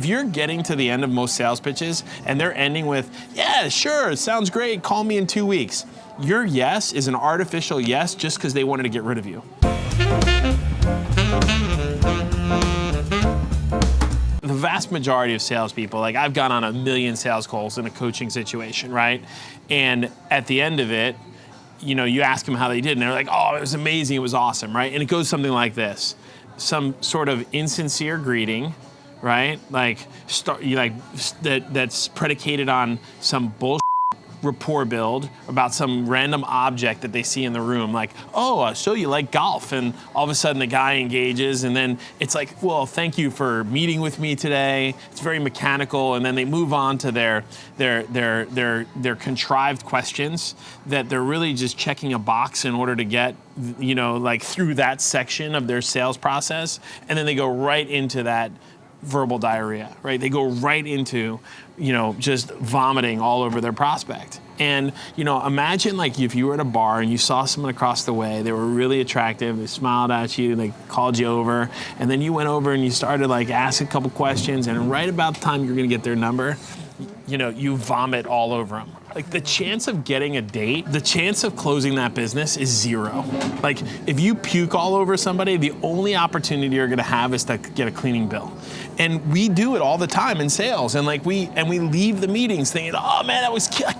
if you're getting to the end of most sales pitches and they're ending with, yeah, sure, sounds great, call me in 2 weeks, your yes is an artificial yes just because they wanted to get rid of you. The vast majority of salespeople, like I've gone on 1 million sales calls in a coaching situation, right? And at the end of it, you know, you ask them how they did, and they're like, oh, it was amazing, it was awesome, right? And it goes something like this. Some sort of insincere greeting, right? Like, that's predicated on some bullshit rapport build about some random object that they see in the room, like, oh, so you like golf, and all of a sudden the guy engages, and then it's like, well, thank you for meeting with me today. It's very mechanical, and then they move on to their contrived questions that they're really just checking a box in order to get, you know, like through that section of their sales process, and then they go right into that verbal diarrhea, right? They go right into, you know, just vomiting all over their prospect. And, you know, imagine like if you were at a bar and you saw someone across the way, they were really attractive, they smiled at you, they called you over, and then you went over and you started like asking a couple questions, and right about the time you're gonna get their number, you know, you vomit all over them. Like the chance of getting a date, the chance of closing that business is 0. Like if you puke all over somebody, the only opportunity you're gonna have is to get a cleaning bill. And we do it all the time in sales, and like we leave the meetings thinking, oh man, I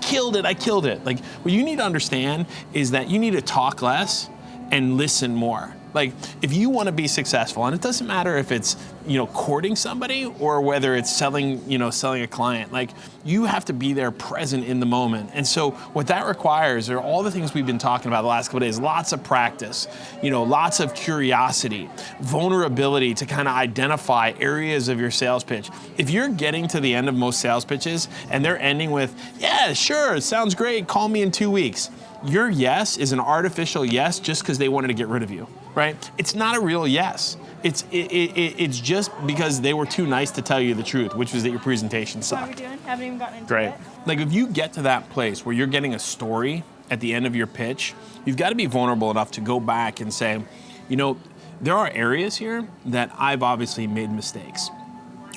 killed it. Like what you need to understand is that you need to talk less and listen more. Like if you want to be successful, and it doesn't matter if it's, you know, courting somebody or whether it's selling a client, like you have to be there present in the moment. And so what that requires are all the things we've been talking about the last couple of days, lots of practice, you know, lots of curiosity, vulnerability to kind of identify areas of your sales pitch. If you're getting to the end of most sales pitches and they're ending with, yeah, sure, sounds great, call me in 2 weeks, your yes is an artificial yes just because they wanted to get rid of you, right? It's not a real yes. It's just because they were too nice to tell you the truth, which was that your presentation sucked. How are we doing? Haven't even gotten into Great. it. Like if you get to that place where you're getting a story at the end of your pitch, you've got to be vulnerable enough to go back and say, you know, there are areas here that I've obviously made mistakes.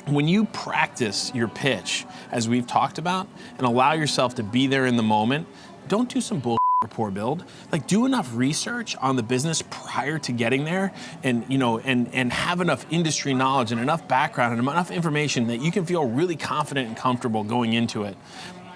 When you practice your pitch, as we've talked about, and allow yourself to be there in the moment, don't do some bullshit rapport build. Like do enough research on the business prior to getting there, and you know, and have enough industry knowledge and enough background and enough information that you can feel really confident and comfortable going into it.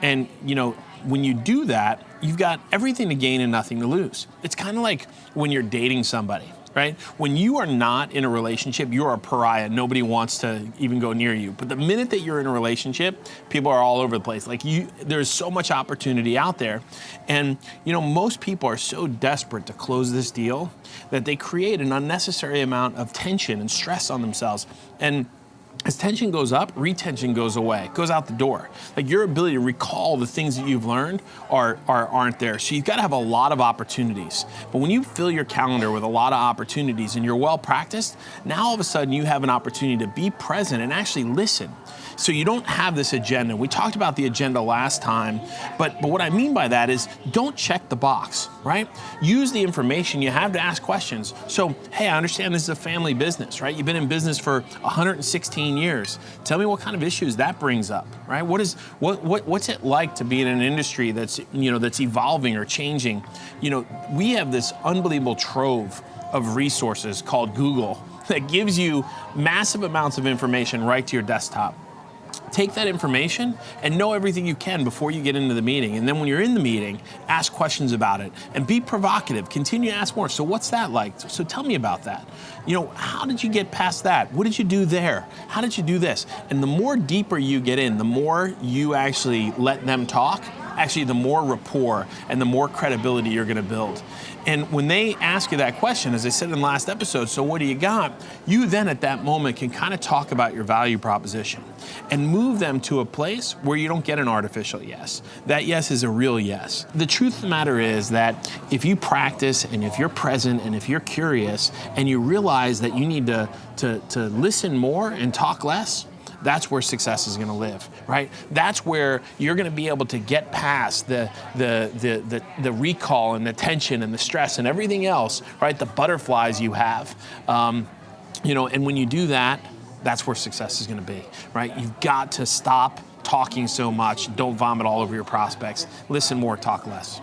And you know, when you do that, you've got everything to gain and nothing to lose. It's kind of like when you're dating somebody, right? When you are not in a relationship, you're a pariah. Nobody wants to even go near you. But the minute that you're in a relationship, people are all over the place. Like there's so much opportunity out there. And you know, most people are so desperate to close this deal that they create an unnecessary amount of tension and stress on themselves. And as tension goes up, retention goes away, goes out the door. Like your ability to recall the things that you've learned aren't there. So you've got to have a lot of opportunities. But when you fill your calendar with a lot of opportunities and you're well practiced, now all of a sudden you have an opportunity to be present and actually listen. So you don't have this agenda. We talked about the agenda last time, but what I mean by that is don't check the box, right? Use the information you have to ask questions. So, hey, I understand this is a family business, right? You've been in business for 116 years. Tell me what kind of issues that brings up, right? What's it like to be in an industry that's, you know, that's evolving or changing? You know, we have this unbelievable trove of resources called Google that gives you massive amounts of information right to your desktop. Take that information and know everything you can before you get into the meeting. And then when you're in the meeting, ask questions about it and be provocative. Continue to ask more. So what's that like? So tell me about that. You know, how did you get past that? What did you do there? How did you do this? And the more deeper you get in, the more you actually let them talk, actually the more rapport and the more credibility you're gonna build. And when they ask you that question, as I said in the last episode, so what do you got? You then at that moment can kind of talk about your value proposition and move them to a place where you don't get an artificial yes. That yes is a real yes. The truth of the matter is that if you practice and if you're present and if you're curious and you realize that you need to listen more and talk less, that's where success is going to live, right? That's where you're going to be able to get past the recall and the tension and the stress and everything else, right? The butterflies you have, you know. And when you do that, that's where success is going to be, right? You've got to stop talking so much. Don't vomit all over your prospects. Listen more, talk less.